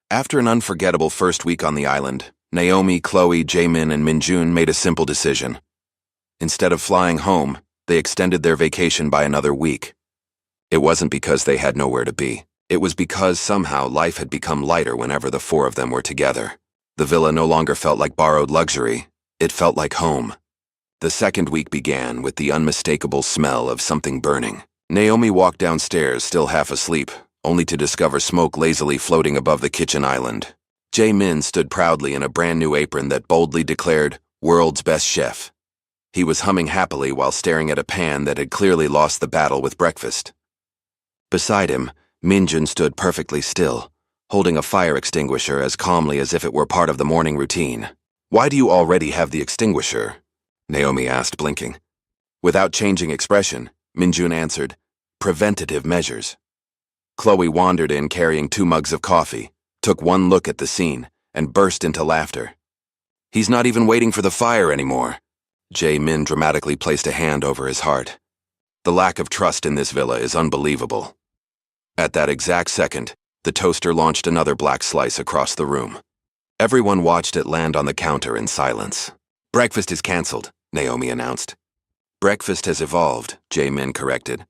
After an unforgettable first week on the island, Naomi, Chloe, Jaemin, and Minjun made a simple decision. Instead of flying home, they extended their vacation by another week. It wasn't because they had nowhere to be. It was because somehow life had become lighter whenever the four of them were together. The villa no longer felt like borrowed luxury. It felt like home. The second week began with the unmistakable smell of something burning. Naomi walked downstairs, still half asleep, only to discover smoke lazily floating above the kitchen island. Jaemin stood proudly in a brand new apron that boldly declared, "World's best chef." He was humming happily while staring at a pan that had clearly lost the battle with breakfast. Beside him, Minjun stood perfectly still, holding a fire extinguisher as calmly as if it were part of the morning routine. "Why do you already have the extinguisher?" Naomi asked, blinking. Without changing expression, Minjun answered, "Preventative measures." Chloe wandered in carrying 2 mugs of coffee, took one look at the scene, and burst into laughter. "He's not even waiting for the fire anymore." Jaemin dramatically placed a hand over his heart. "The lack of trust in this villa is unbelievable." At that exact second, the toaster launched another black slice across the room. Everyone watched it land on the counter in silence. "Breakfast is cancelled," Naomi announced. "Breakfast has evolved," Jaemin corrected.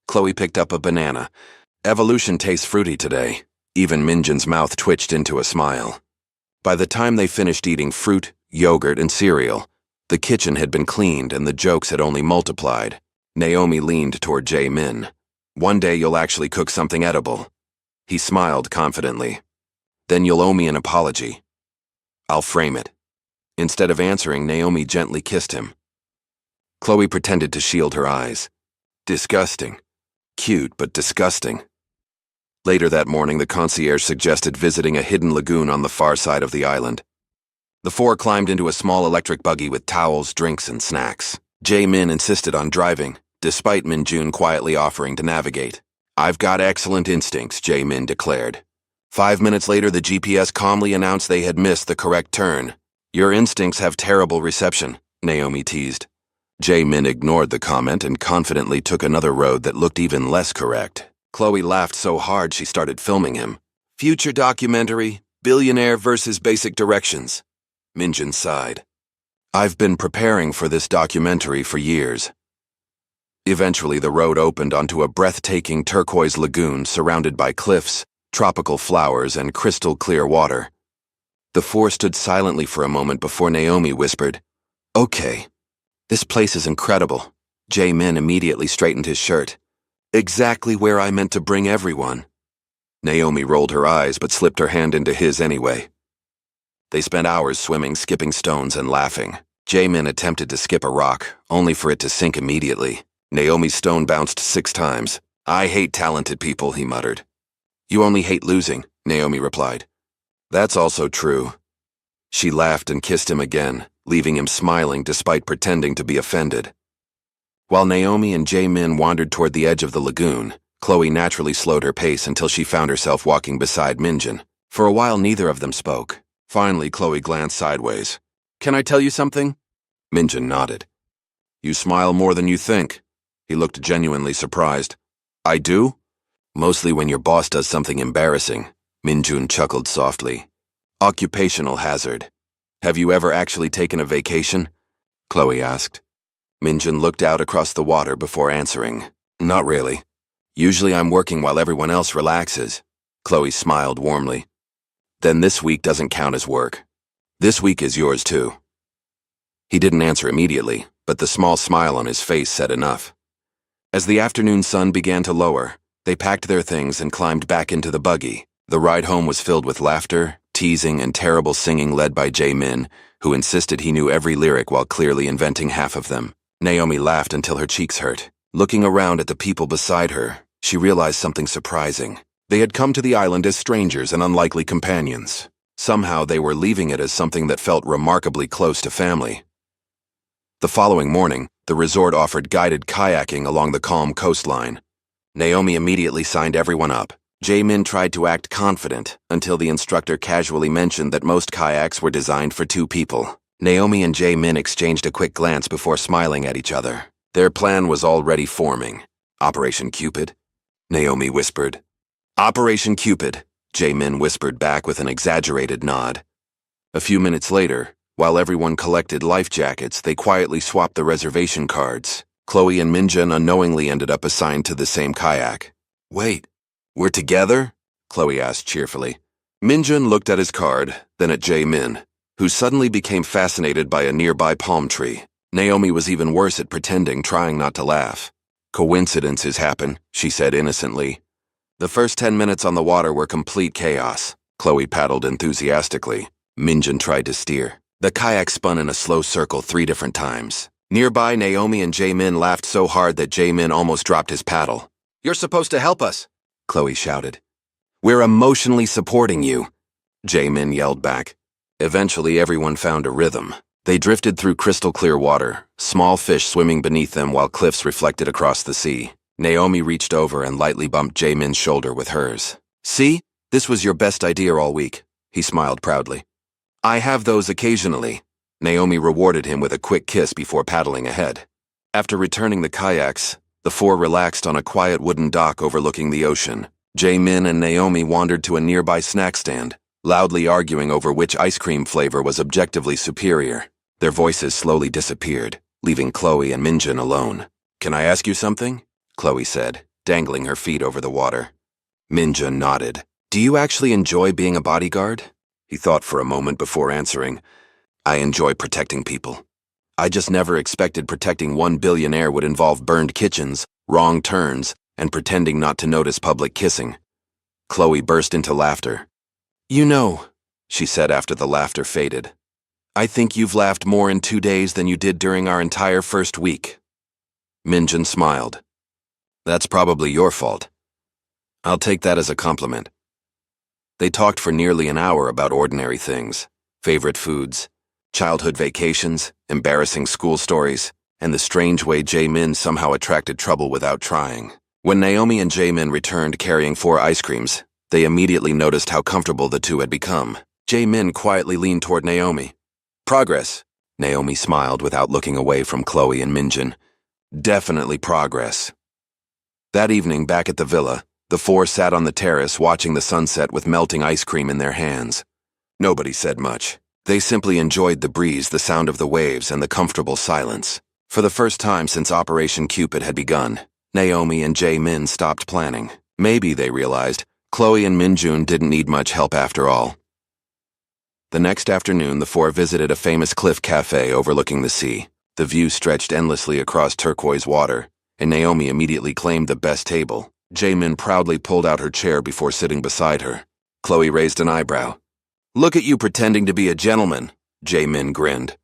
Chloe picked up a banana. "Evolution tastes fruity today." Even Minjun's mouth twitched into a smile. By the time they finished eating fruit, yogurt, and cereal, the kitchen had been cleaned and the jokes had only multiplied. Naomi leaned toward Jaemin. "One day you'll actually cook something edible." He smiled confidently. "Then you'll owe me an apology." "I'll frame it." Instead of answering, Naomi gently kissed him. Chloe pretended to shield her eyes. Disgusting. Cute, but disgusting. Later that morning, the concierge suggested visiting a hidden lagoon on the far side of the island. The four climbed into a small electric buggy with towels, drinks, and snacks. Jaemin insisted on driving, despite Minjun quietly offering to navigate. "I've got excellent instincts," Jaemin declared. 5 minutes later, the GPS calmly announced they had missed the correct turn. "Your instincts have terrible reception," Naomi teased. Jaemin ignored the comment and confidently took another road that looked even less correct. Chloe laughed so hard she started filming him. "Future documentary, Billionaire versus Basic Directions." Minjun sighed. "I've been preparing for this documentary for years." Eventually, the road opened onto a breathtaking turquoise lagoon surrounded by cliffs, tropical flowers, and crystal-clear water. The four stood silently for a moment before Naomi whispered, "Okay, this place is incredible." Jaemin immediately straightened his shirt. "Exactly where I meant to bring everyone." Naomi rolled her eyes but slipped her hand into his anyway. They spent hours swimming, skipping stones, and laughing. Jaemin attempted to skip a rock, only for it to sink immediately. Naomi's stone bounced 6 times. "I hate talented people," he muttered. "You only hate losing," Naomi replied. "That's also true." She laughed and kissed him again, leaving him smiling despite pretending to be offended. While Naomi and Jaemin wandered toward the edge of the lagoon, Chloe naturally slowed her pace until she found herself walking beside Minjun. For a while, neither of them spoke. Finally, Chloe glanced sideways. "Can I tell you something?" Minjun nodded. "You smile more than you think." He looked genuinely surprised. "I do?" "Mostly when your boss does something embarrassing," Minjun chuckled softly. "Occupational hazard. Have you ever actually taken a vacation?" Chloe asked. Minjun looked out across the water before answering. "Not really. Usually I'm working while everyone else relaxes." Chloe smiled warmly. "Then this week doesn't count as work. This week is yours too." He didn't answer immediately, but the small smile on his face said enough. As the afternoon sun began to lower, they packed their things and climbed back into the buggy. The ride home was filled with laughter, teasing, and terrible singing led by Jaemin, who insisted he knew every lyric while clearly inventing half of them. Naomi laughed until her cheeks hurt. Looking around at the people beside her, she realized something surprising. They had come to the island as strangers and unlikely companions. Somehow they were leaving it as something that felt remarkably close to family. The following morning, the resort offered guided kayaking along the calm coastline. Naomi immediately signed everyone up. Jaemin tried to act confident until the instructor casually mentioned that most kayaks were designed for 2 people. Naomi and Jaemin exchanged a quick glance before smiling at each other. Their plan was already forming. "Operation Cupid?" Naomi whispered. "Operation Cupid," Jae-min whispered back with an exaggerated nod. A few minutes later, while everyone collected life jackets, they quietly swapped the reservation cards. Chloe and Minjun unknowingly ended up assigned to the same kayak. Wait, we're together? Chloe asked cheerfully. Minjun looked at his card, then at Jae-min, who suddenly became fascinated by a nearby palm tree. Naomi was even worse at pretending, trying not to laugh. Coincidences happen, she said innocently. The first 10 minutes on the water were complete chaos. Chloe paddled enthusiastically. Minjun tried to steer. The kayak spun in a slow circle 3 different times. Nearby, Naomi and Jae-min laughed so hard that Jae-min almost dropped his paddle. You're supposed to help us, Chloe shouted. We're emotionally supporting you, Jae-min yelled back. Eventually, everyone found a rhythm. They drifted through crystal clear water, small fish swimming beneath them while cliffs reflected across the sea. Naomi reached over and lightly bumped Jae-min's shoulder with hers. See? This was your best idea all week, he smiled proudly. I have those occasionally. Naomi rewarded him with a quick kiss before paddling ahead. After returning the kayaks, the 4 relaxed on a quiet wooden dock overlooking the ocean. Jae-min and Naomi wandered to a nearby snack stand, loudly arguing over which ice cream flavor was objectively superior. Their voices slowly disappeared, leaving Chloe and Minjun alone. Can I ask you something? Chloe said, dangling her feet over the water. Minjun nodded. Do you actually enjoy being a bodyguard? He thought for a moment before answering. I enjoy protecting people. I just never expected protecting one billionaire would involve burned kitchens, wrong turns, and pretending not to notice public kissing. Chloe burst into laughter. You know, she said after the laughter faded, I think you've laughed more in 2 days than you did during our entire first week. Minjun smiled. That's probably your fault. I'll take that as a compliment. They talked for nearly an hour about ordinary things, favorite foods, childhood vacations, embarrassing school stories, and the strange way Jae-min somehow attracted trouble without trying. When Naomi and Jae-min returned carrying 4 ice creams, they immediately noticed how comfortable the two had become. Jae-min quietly leaned toward Naomi. Progress, Naomi smiled without looking away from Chloe and Minjun. Definitely progress. That evening, back at the villa, the 4 sat on the terrace watching the sunset with melting ice cream in their hands. Nobody said much. They simply enjoyed the breeze, the sound of the waves, and the comfortable silence. For the first time since Operation Cupid had begun, Naomi and Jae-min stopped planning. Maybe, they realized, Chloe and Minjun didn't need much help after all. The next afternoon, the 4 visited a famous cliff cafe overlooking the sea. The view stretched endlessly across turquoise water, and Naomi immediately claimed the best table. Jae-min proudly pulled out her chair before sitting beside her. Chloe raised an eyebrow. Look at you pretending to be a gentleman, Jae-min grinned.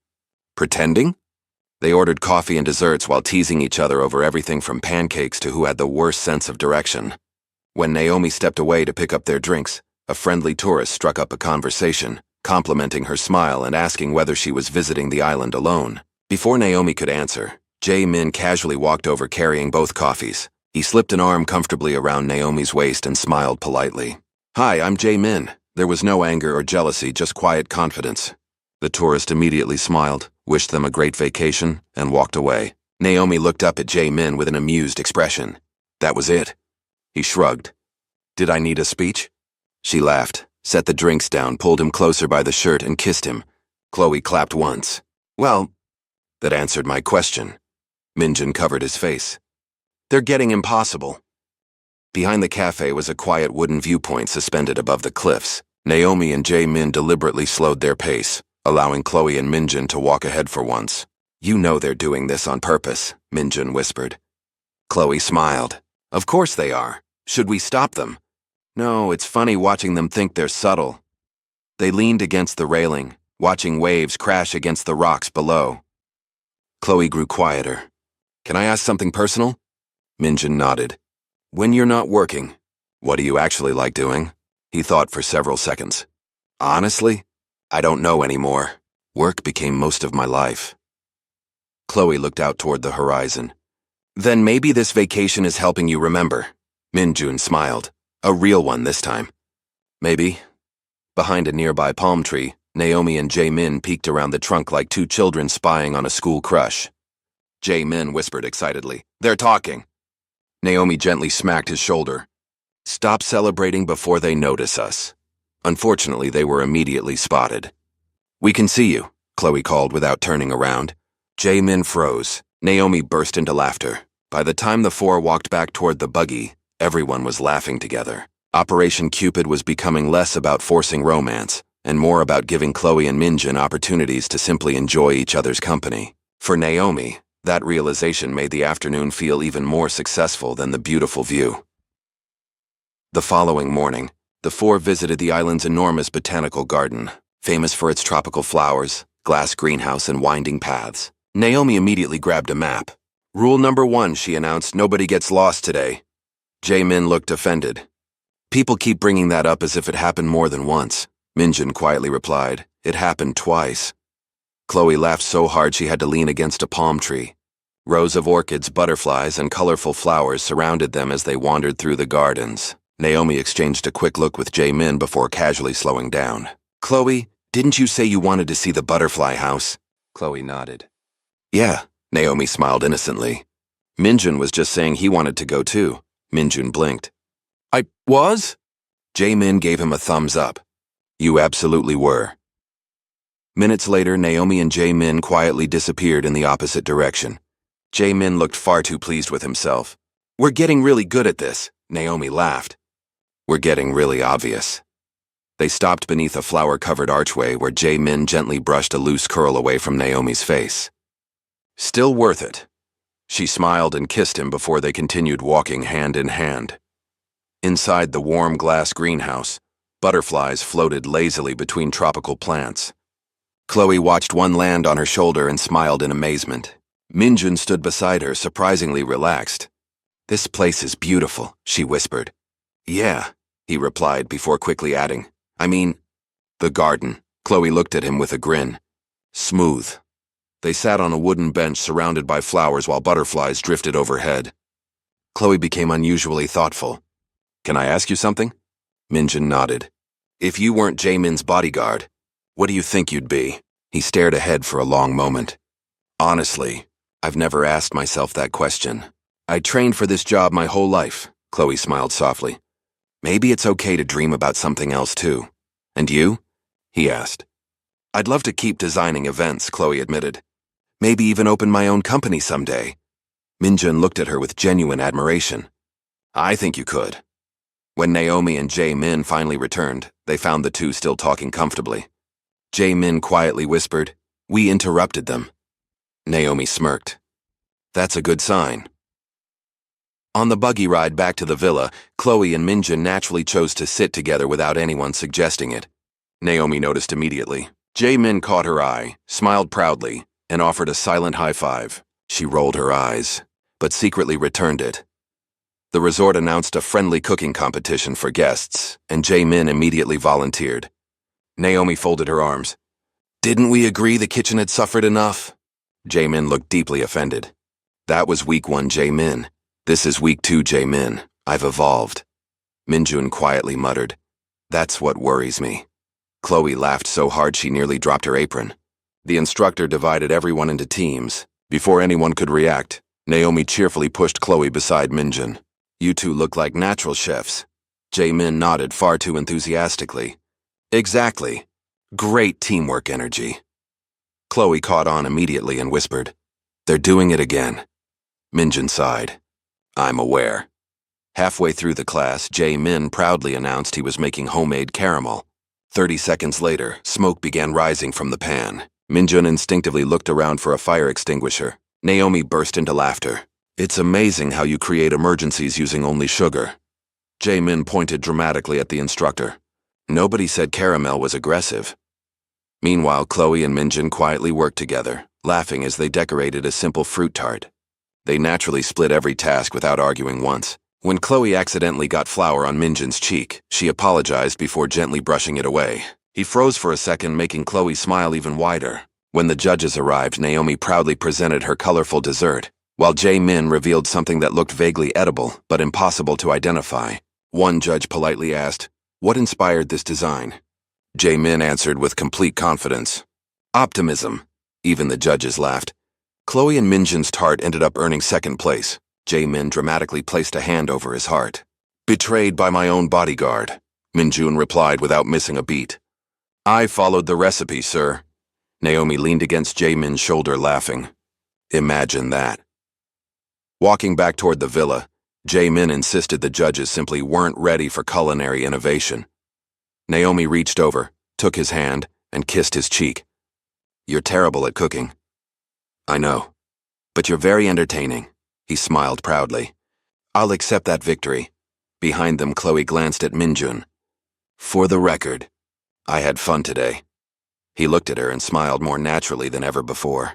Pretending? They ordered coffee and desserts while teasing each other over everything from pancakes to who had the worst sense of direction. When Naomi stepped away to pick up their drinks, a friendly tourist struck up a conversation, complimenting her smile and asking whether she was visiting the island alone. Before Naomi could answer, Jae-min casually walked over carrying both coffees. He slipped an arm comfortably around Naomi's waist and smiled politely. Hi, I'm Jae-min. There was no anger or jealousy, just quiet confidence. The tourist immediately smiled, wished them a great vacation, and walked away. Naomi looked up at Jae-min with an amused expression. That was it. He shrugged. Did I need a speech? She laughed, set the drinks down, pulled him closer by the shirt, and kissed him. Chloe clapped once. Well, that answered my question. Minjun covered his face. They're getting impossible. Behind the cafe was a quiet wooden viewpoint suspended above the cliffs. Naomi and Jae-min deliberately slowed their pace, allowing Chloe and Minjun to walk ahead for once. You know they're doing this on purpose, Minjun whispered. Chloe smiled. Of course they are. Should we stop them? No, it's funny watching them think they're subtle. They leaned against the railing, watching waves crash against the rocks below. Chloe grew quieter. Can I ask something personal? Minjun nodded. When you're not working, what do you actually like doing? He thought for several seconds. Honestly, I don't know anymore. Work became most of my life. Chloe looked out toward the horizon. Then maybe this vacation is helping you remember. Minjun smiled. A real one this time. Maybe. Behind a nearby palm tree, Naomi and Jae-min peeked around the trunk like 2 children spying on a school crush. Jae-min whispered excitedly, They're talking. Naomi gently smacked his shoulder. Stop celebrating before they notice us. Unfortunately, they were immediately spotted. We can see you, Chloe called without turning around. Jae-min froze. Naomi burst into laughter. By the time the four walked back toward the buggy, everyone was laughing together. Operation Cupid was becoming less about forcing romance, and more about giving Chloe and Minjun opportunities to simply enjoy each other's company. For Naomi, that realization made the afternoon feel even more successful than the beautiful view. The following morning, the four visited the island's enormous botanical garden, famous for its tropical flowers, glass greenhouse, and winding paths. Naomi immediately grabbed a map. Rule number 1, she announced, nobody gets lost today. Jae-min looked offended. People keep bringing that up as if it happened more than once. Minjun quietly replied, it happened twice. Chloe laughed so hard she had to lean against a palm tree. Rows of orchids, butterflies, and colorful flowers surrounded them as they wandered through the gardens. Naomi exchanged a quick look with Jae-min before casually slowing down. Chloe, didn't you say you wanted to see the butterfly house? Chloe nodded. Yeah, Naomi smiled innocently. Minjun was just saying he wanted to go too. Minjun blinked. I was? Jae-min gave him a thumbs up. You absolutely were. Minutes later, Naomi and Jae-min quietly disappeared in the opposite direction. Jae-min looked far too pleased with himself. We're getting really good at this, Naomi laughed. We're getting really obvious. They stopped beneath a flower-covered archway where Jae-min gently brushed a loose curl away from Naomi's face. Still worth it. She smiled and kissed him before they continued walking hand in hand. Inside the warm glass greenhouse, butterflies floated lazily between tropical plants. Chloe watched one land on her shoulder and smiled in amazement. Minjun stood beside her, surprisingly relaxed. This place is beautiful, she whispered. Yeah, he replied before quickly adding, I mean, the garden. Chloe looked at him with a grin. Smooth. They sat on a wooden bench surrounded by flowers while butterflies drifted overhead. Chloe became unusually thoughtful. Can I ask you something? Minjun nodded. If you weren't Jae-min's bodyguard, what do you think you'd be? He stared ahead for a long moment. Honestly, I've never asked myself that question. I trained for this job my whole life, Chloe smiled softly. Maybe it's okay to dream about something else too. And you? He asked. I'd love to keep designing events, Chloe admitted. Maybe even open my own company someday. Minjun looked at her with genuine admiration. I think you could. When Naomi and Jae-min finally returned, they found the two still talking comfortably. Jae-min quietly whispered, We interrupted them. Naomi smirked. That's a good sign. On the buggy ride back to the villa, Chloe and Minjun naturally chose to sit together without anyone suggesting it. Naomi noticed immediately. Jae-min caught her eye, smiled proudly, and offered a silent high five. She rolled her eyes, but secretly returned it. The resort announced a friendly cooking competition for guests, and Jae-min immediately volunteered. Naomi folded her arms. Didn't we agree the kitchen had suffered enough? Jae-min looked deeply offended. That was week 1, Jae-min. This is week 2, Jae-min. I've evolved. Minjun quietly muttered. That's what worries me. Chloe laughed so hard she nearly dropped her apron. The instructor divided everyone into teams. Before anyone could react, Naomi cheerfully pushed Chloe beside Minjun. You two look like natural chefs. Jae-min nodded far too enthusiastically. Exactly. Great teamwork energy. Chloe caught on immediately and whispered, They're doing it again. Minjun sighed. I'm aware. Halfway through the class, Jae-min proudly announced he was making homemade caramel. 30 seconds later, smoke began rising from the pan. Minjun instinctively looked around for a fire extinguisher. Naomi burst into laughter. It's amazing how you create emergencies using only sugar. Jae-min pointed dramatically at the instructor. Nobody said caramel was aggressive. Meanwhile, Chloe and Minjun quietly worked together, laughing as they decorated a simple fruit tart. They naturally split every task without arguing once. When Chloe accidentally got flour on Minjun's cheek, she apologized before gently brushing it away. He froze for a second, making Chloe smile even wider. When the judges arrived, Naomi proudly presented her colorful dessert, while Jae-min revealed something that looked vaguely edible but impossible to identify. One judge politely asked, What inspired this design? Jae-min answered with complete confidence. Optimism. Even the judges laughed. Chloe and Minjun's tart ended up earning second place. Jae-min dramatically placed a hand over his heart. Betrayed by my own bodyguard, Minjun replied without missing a beat. I followed the recipe, sir. Naomi leaned against Jaemin's shoulder, laughing. Imagine that. Walking back toward the villa, Jaemin insisted the judges simply weren't ready for culinary innovation. Naomi reached over, took his hand, and kissed his cheek. You're terrible at cooking. I know. But you're very entertaining. He smiled proudly. I'll accept that victory. Behind them, Chloe glanced at Minjun. For the record, I had fun today. He looked at her and smiled more naturally than ever before.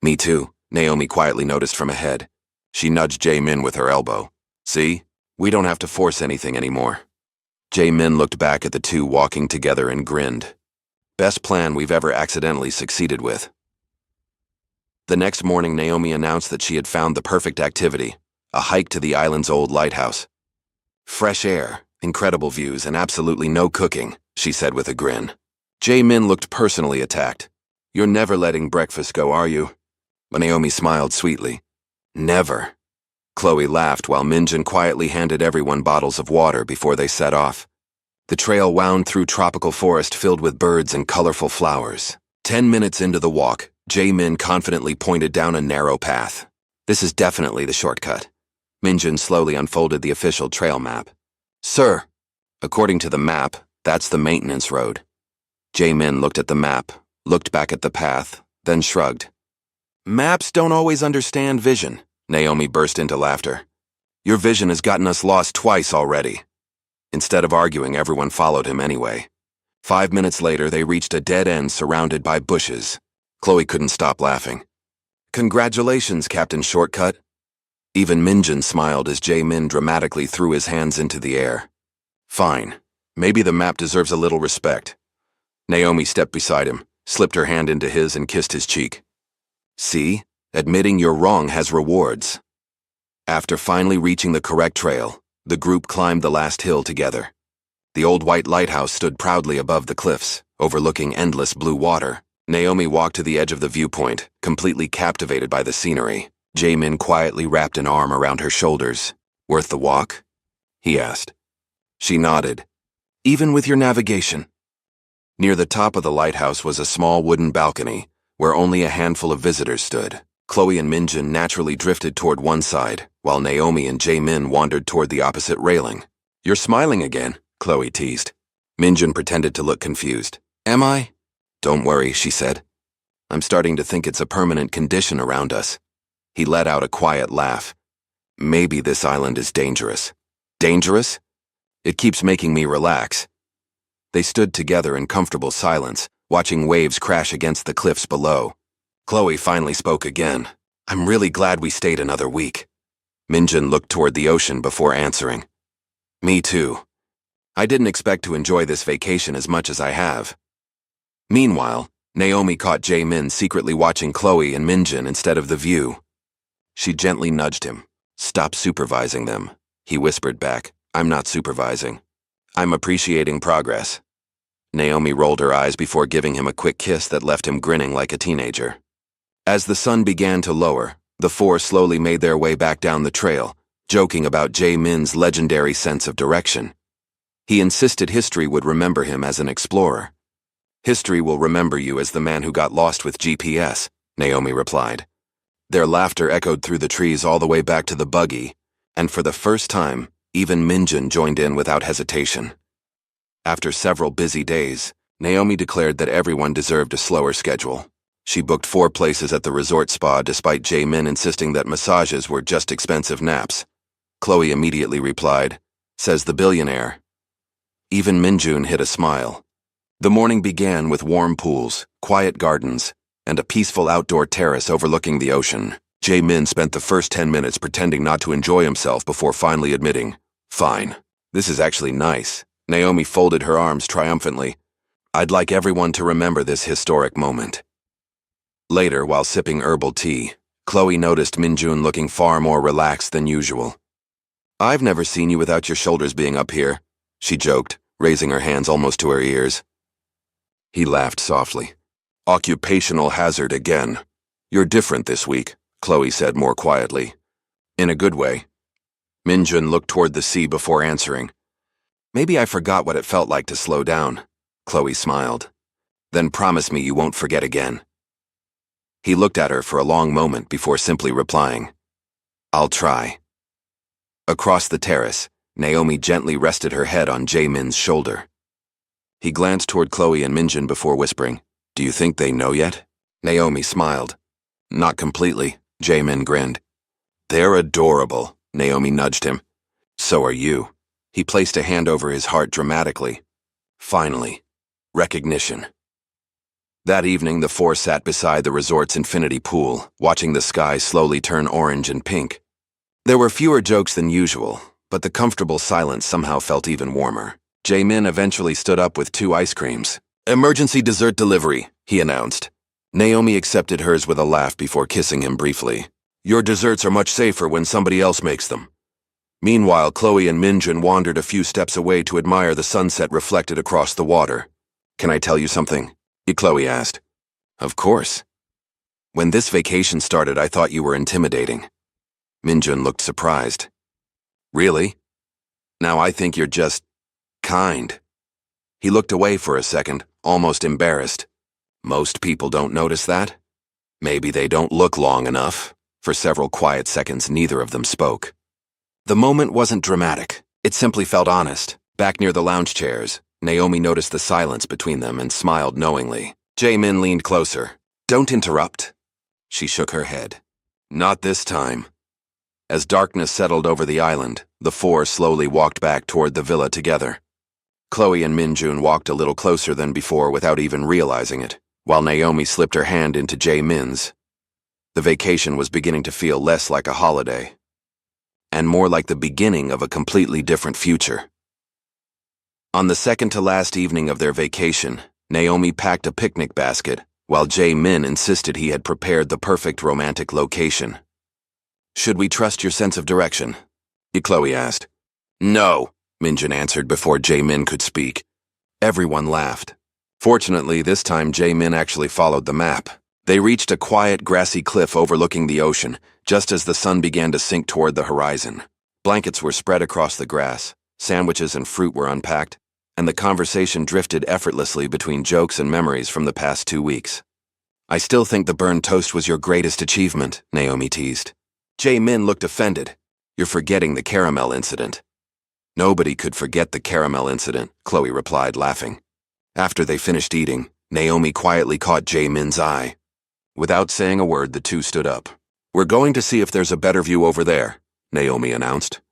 Me too, Naomi quietly noticed from ahead. She nudged Jaemin with her elbow. See? We don't have to force anything anymore. Jaemin looked back at the two walking together and grinned. Best plan we've ever accidentally succeeded with. The next morning, Naomi announced that she had found the perfect activity, a hike to the island's old lighthouse. Fresh air, incredible views, and absolutely no cooking, she said with a grin. Jaemin looked personally attacked. You're never letting breakfast go, are you? But Naomi smiled sweetly. Never. Chloe laughed while Minjun quietly handed everyone bottles of water before they set off. The trail wound through tropical forest filled with birds and colorful flowers. 10 minutes into the walk, Jaemin confidently pointed down a narrow path. This is definitely the shortcut. Minjun slowly unfolded the official trail map. Sir, according to the map, that's the maintenance road. Jaemin looked at the map, looked back at the path, then shrugged. Maps don't always understand vision, Naomi burst into laughter. Your vision has gotten us lost twice already. Instead of arguing, everyone followed him anyway. 5 minutes later, they reached a dead end surrounded by bushes. Chloe couldn't stop laughing. Congratulations, Captain Shortcut. Even Minjun smiled as Jaemin dramatically threw his hands into the air. Fine. Maybe the map deserves a little respect. Naomi stepped beside him, slipped her hand into his and kissed his cheek. See? Admitting you're wrong has rewards. After finally reaching the correct trail, the group climbed the last hill together. The old white lighthouse stood proudly above the cliffs, overlooking endless blue water. Naomi walked to the edge of the viewpoint, completely captivated by the scenery. Jaemin quietly wrapped an arm around her shoulders. Worth the walk? He asked. She nodded. Even with your navigation? Near the top of the lighthouse was a small wooden balcony, where only a handful of visitors stood. Chloe and Minjun naturally drifted toward one side, while Naomi and Jaemin wandered toward the opposite railing. You're smiling again, Chloe teased. Minjun pretended to look confused. Am I? Don't worry, she said. I'm starting to think it's a permanent condition around us. He let out a quiet laugh. Maybe this island is dangerous. Dangerous? It keeps making me relax. They stood together in comfortable silence, watching waves crash against the cliffs below. Chloe finally spoke again. I'm really glad we stayed another week. Minjun looked toward the ocean before answering. Me too. I didn't expect to enjoy this vacation as much as I have. Meanwhile, Naomi caught Jaemin secretly watching Chloe and Minjun instead of the view. She gently nudged him. Stop supervising them. He whispered back. I'm not supervising. I'm appreciating progress. Naomi rolled her eyes before giving him a quick kiss that left him grinning like a teenager. As the sun began to lower, the four slowly made their way back down the trail, joking about Jaemin's legendary sense of direction. He insisted history would remember him as an explorer. History will remember you as the man who got lost with GPS, Naomi replied. Their laughter echoed through the trees all the way back to the buggy, and for the first time, even Minjun joined in without hesitation. After several busy days, Naomi declared that everyone deserved a slower schedule. She booked 4 places at the resort spa despite Jaemin insisting that massages were just expensive naps. Chloe immediately replied, says the billionaire. Even Minjun hid a smile. The morning began with warm pools, quiet gardens, and a peaceful outdoor terrace overlooking the ocean. Jaemin spent the first 10 minutes pretending not to enjoy himself before finally admitting, fine, this is actually nice. Naomi folded her arms triumphantly. I'd like everyone to remember this historic moment. Later, while sipping herbal tea, Chloe noticed Minjun looking far more relaxed than usual. I've never seen you without your shoulders being up here, she joked, raising her hands almost to her ears. He laughed softly. Occupational hazard again. You're different this week, Chloe said more quietly. In a good way. Minjun looked toward the sea before answering. Maybe I forgot what it felt like to slow down. Chloe smiled. Then promise me you won't forget again. He looked at her for a long moment before simply replying, I'll try. Across the terrace, Naomi gently rested her head on Jae-min's shoulder. He glanced toward Chloe and Minjun before whispering, Do you think they know yet? Naomi smiled. Not completely, Jae-min grinned. They're adorable, Naomi nudged him. So are you. He placed a hand over his heart dramatically. Finally, recognition. That evening, the four sat beside the resort's infinity pool, watching the sky slowly turn orange and pink. There were fewer jokes than usual, but the comfortable silence somehow felt even warmer. Jae-min eventually stood up with 2 ice creams. Emergency dessert delivery, he announced. Naomi accepted hers with a laugh before kissing him briefly. Your desserts are much safer when somebody else makes them. Meanwhile, Chloe and Minjun wandered a few steps away to admire the sunset reflected across the water. Can I tell you something? Chloe asked. Of course. When this vacation started, I thought you were intimidating. Minjun looked surprised. Really? Now I think you're just kind. He looked away for a second, almost embarrassed. Most people don't notice that. Maybe they don't look long enough. For several quiet seconds, neither of them spoke. The moment wasn't dramatic. It simply felt honest. Back near the lounge chairs, Naomi noticed the silence between them and smiled knowingly. Jae-min leaned closer. Don't interrupt. She shook her head. Not this time. As darkness settled over the island, the four slowly walked back toward the villa together. Chloe and Minjun walked a little closer than before without even realizing it, while Naomi slipped her hand into Jae-min's. The vacation was beginning to feel less like a holiday, and more like the beginning of a completely different future. On the second-to-last evening of their vacation, Naomi packed a picnic basket, while Jae-min insisted he had prepared the perfect romantic location. Should we trust your sense of direction? Chloe asked. No, Minjun answered before Jae-min could speak. Everyone laughed. Fortunately, this time Jae-min actually followed the map. They reached a quiet, grassy cliff overlooking the ocean, just as the sun began to sink toward the horizon. Blankets were spread across the grass, sandwiches and fruit were unpacked, and the conversation drifted effortlessly between jokes and memories from the past 2 weeks. I still think the burned toast was your greatest achievement, Naomi teased. Jae-min looked offended. You're forgetting the caramel incident. Nobody could forget the caramel incident, Chloe replied, laughing. After they finished eating, Naomi quietly caught Jae-min's eye. Without saying a word, the two stood up. We're going to see if there's a better view over there, Naomi announced.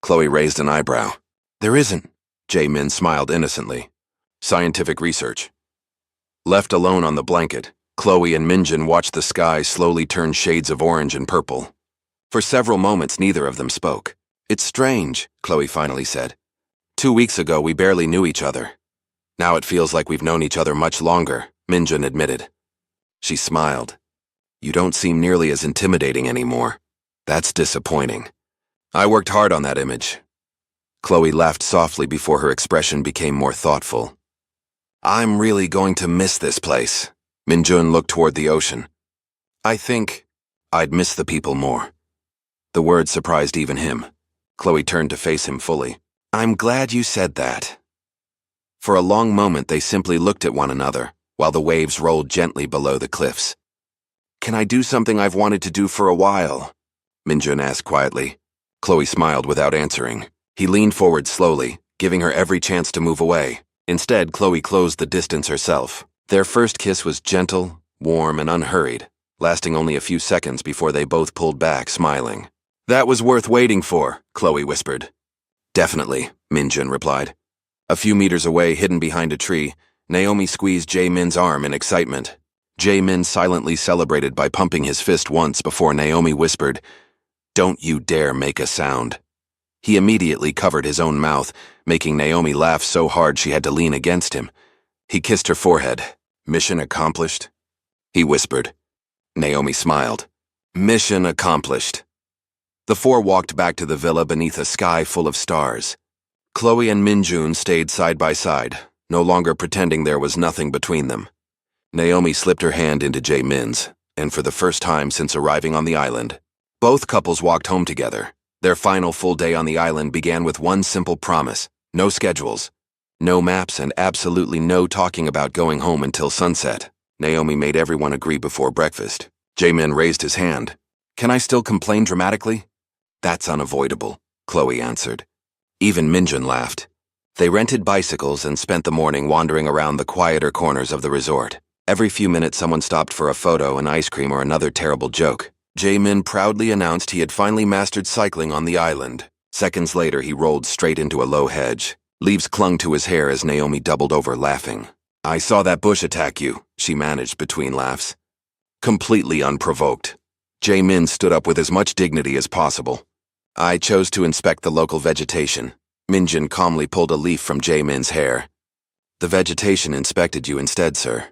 Chloe raised an eyebrow. There isn't. Jae-min smiled innocently. Scientific research. Left alone on the blanket, Chloe and Minjun watched the sky slowly turn shades of orange and purple. For several moments, neither of them spoke. It's strange, Chloe finally said. 2 weeks ago, we barely knew each other. Now it feels like we've known each other much longer, Minjun admitted. She smiled. You don't seem nearly as intimidating anymore. That's disappointing. I worked hard on that image. Chloe laughed softly before her expression became more thoughtful. I'm really going to miss this place. Minjun looked toward the ocean. I think I'd miss the people more. The words surprised even him. Chloe turned to face him fully. I'm glad you said that. For a long moment, they simply looked at one another, while the waves rolled gently below the cliffs. Can I do something I've wanted to do for a while? Minjun asked quietly. Chloe smiled without answering. He leaned forward slowly, giving her every chance to move away. Instead, Chloe closed the distance herself. Their first kiss was gentle, warm, and unhurried, lasting only a few seconds before they both pulled back, smiling. That was worth waiting for, Chloe whispered. Definitely, Minjun replied. A few meters away, hidden behind a tree, Naomi squeezed Jae-min's arm in excitement. Jae-min silently celebrated by pumping his fist once before Naomi whispered, Don't you dare make a sound. He immediately covered his own mouth, making Naomi laugh so hard she had to lean against him. He kissed her forehead. Mission accomplished? He whispered. Naomi smiled. Mission accomplished. The four walked back to the villa beneath a sky full of stars. Chloe and Minjun stayed side by side, no longer pretending there was nothing between them. Naomi slipped her hand into Jae-min's, and for the first time since arriving on the island, both couples walked home together, Their final full day on the island began with one simple promise: no schedules, no maps, and absolutely no talking about going home until sunset. Naomi made everyone agree before breakfast. Jaemin raised his hand. "Can I still complain dramatically?" "That's unavoidable," Chloe answered. Even Minjun laughed. They rented bicycles and spent the morning wandering around the quieter corners of the resort. Every few minutes someone stopped for a photo, an ice cream, or another terrible joke. Jaemin proudly announced he had finally mastered cycling on the island. Seconds later, he rolled straight into a low hedge. Leaves clung to his hair as Naomi doubled over, laughing. "I saw that bush attack you," she managed between laughs. Completely unprovoked. Jaemin stood up with as much dignity as possible. "I chose to inspect the local vegetation." Minjun calmly pulled a leaf from Jaemin's hair. "The vegetation inspected you instead, sir."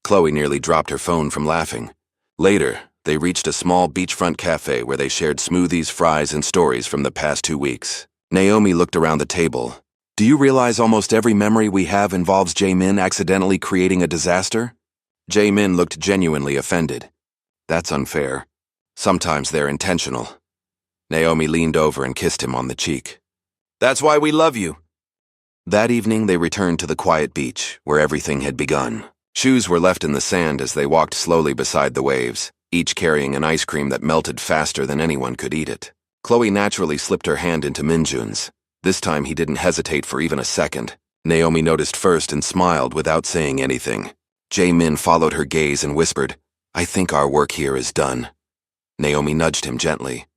Chloe nearly dropped her phone from laughing. Later, they reached a small beachfront cafe where they shared smoothies, fries, and stories from the past 2 weeks. Naomi looked around the table. "Do you realize almost every memory we have involves Jaemin accidentally creating a disaster?" Jaemin looked genuinely offended. "That's unfair. Sometimes they're intentional." Naomi leaned over and kissed him on the cheek. "That's why we love you." That evening, they returned to the quiet beach, where everything had begun. Shoes were left in the sand as they walked slowly beside the waves, each carrying an ice cream that melted faster than anyone could eat it. Chloe naturally slipped her hand into Minjun's. This time he didn't hesitate for even a second. Naomi noticed first and smiled without saying anything. Jaemin followed her gaze and whispered, "I think our work here is done." Naomi nudged him gently.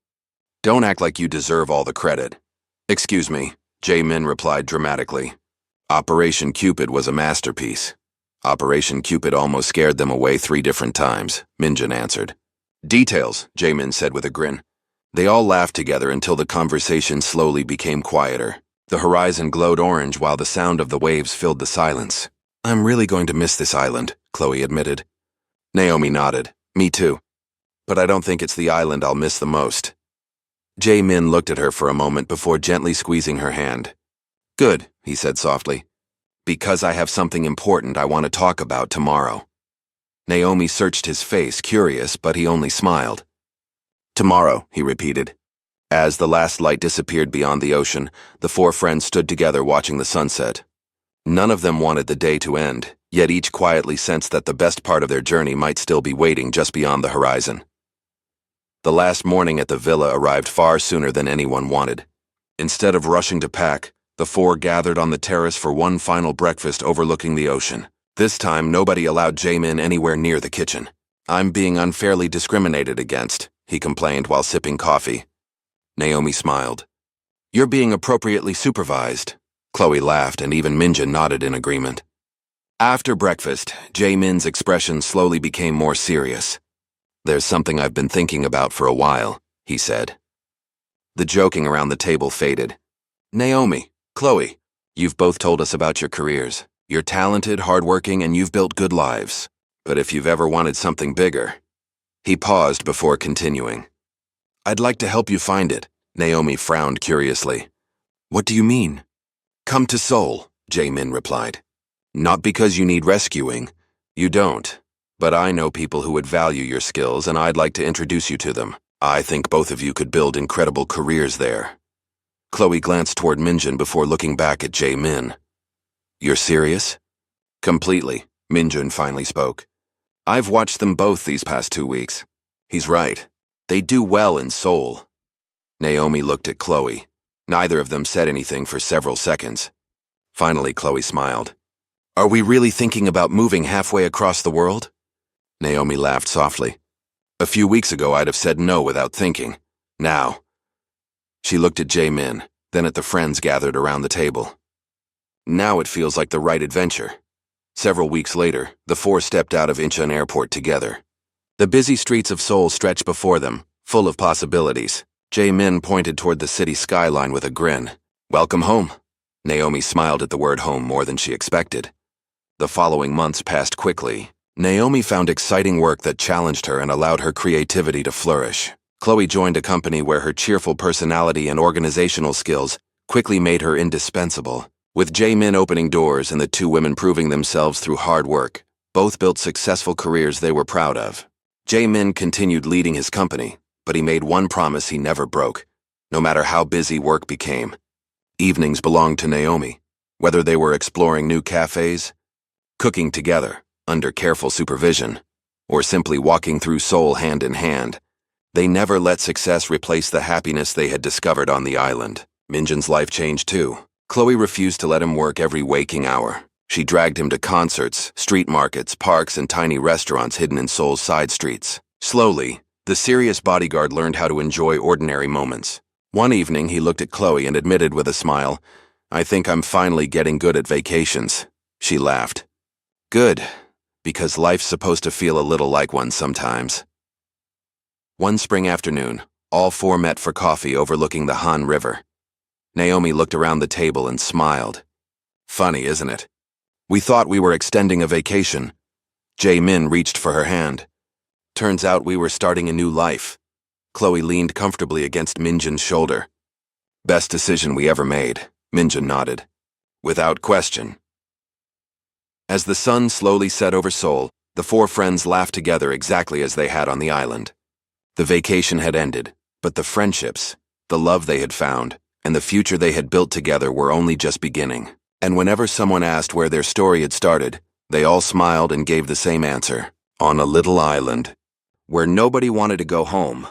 "Don't act like you deserve all the credit." "Excuse me," Jaemin replied dramatically. Operation Cupid was a masterpiece. Operation Cupid almost scared them away 3 different times, Minjun answered. "Details," Jaemin said with a grin. They all laughed together until the conversation slowly became quieter. The horizon glowed orange while the sound of the waves filled the silence. "I'm really going to miss this island," Chloe admitted. Naomi nodded. "Me too. But I don't think it's the island I'll miss the most." Jaemin looked at her for a moment before gently squeezing her hand. "Good," he said softly. "Because I have something important I want to talk about tomorrow." Naomi searched his face, curious, but he only smiled. "Tomorrow," he repeated. As the last light disappeared beyond the ocean, the 4 friends stood together watching the sunset. None of them wanted the day to end, yet each quietly sensed that the best part of their journey might still be waiting just beyond the horizon. The last morning at the villa arrived far sooner than anyone wanted. Instead of rushing to pack, the 4 gathered on the terrace for one final breakfast overlooking the ocean. This time, nobody allowed Jaemin anywhere near the kitchen. "I'm being unfairly discriminated against," he complained while sipping coffee. Naomi smiled. "You're being appropriately supervised." Chloe laughed, and even Minjun nodded in agreement. After breakfast, Jaemin's expression slowly became more serious. "There's something I've been thinking about for a while," he said. The joking around the table faded. "Naomi, Chloe, you've both told us about your careers. You're talented, hardworking, and you've built good lives. But if you've ever wanted something bigger..." He paused before continuing. "I'd like to help you find it." Naomi frowned curiously. "What do you mean?" "Come to Seoul," Jaemin replied. "Not because you need rescuing. You don't. But I know people who would value your skills, and I'd like to introduce you to them. I think both of you could build incredible careers there." Chloe glanced toward Minjun before looking back at Jaemin. "You're serious?" "Completely," Minjun finally spoke. "I've watched them both these past 2 weeks. He's right. They do well in Seoul." Naomi looked at Chloe. Neither of them said anything for several seconds. Finally, Chloe smiled. "Are we really thinking about moving halfway across the world?" Naomi laughed softly. "A few weeks ago, I'd have said no without thinking. Now..." She looked at Jaemin, then at the friends gathered around the table. "Now it feels like the right adventure." Several weeks later, the 4 stepped out of Incheon Airport together. The busy streets of Seoul stretched before them, full of possibilities. Jaemin pointed toward the city skyline with a grin. "Welcome home." Naomi smiled at the word home more than she expected. The following months passed quickly. Naomi found exciting work that challenged her and allowed her creativity to flourish. Chloe joined a company where her cheerful personality and organizational skills quickly made her indispensable. With Jaemin opening doors and the 2 women proving themselves through hard work, both built successful careers they were proud of. Jaemin continued leading his company, but he made one promise he never broke: no matter how busy work became. Evenings belonged to Naomi, whether they were exploring new cafes, cooking together, under careful supervision, or simply walking through Seoul hand in hand. They never let success replace the happiness they had discovered on the island. Minjun's life changed too. Chloe refused to let him work every waking hour. She dragged him to concerts, street markets, parks, and tiny restaurants hidden in Seoul's side streets. Slowly, the serious bodyguard learned how to enjoy ordinary moments. One evening, he looked at Chloe and admitted with a smile, "I think I'm finally getting good at vacations." She laughed. "Good, because life's supposed to feel a little like one sometimes." One spring afternoon, all four met for coffee overlooking the Han River. Naomi looked around the table and smiled. "Funny, isn't it? We thought we were extending a vacation." Jae-min reached for her hand. "Turns out we were starting a new life." Chloe leaned comfortably against Minjun's shoulder. "Best decision we ever made," Minjun nodded. "Without question." As the sun slowly set over Seoul, the four friends laughed together exactly as they had on the island. The vacation had ended, but the friendships, the love they had found, and the future they had built together were only just beginning. And whenever someone asked where their story had started, they all smiled and gave the same answer: on a little island, where nobody wanted to go home.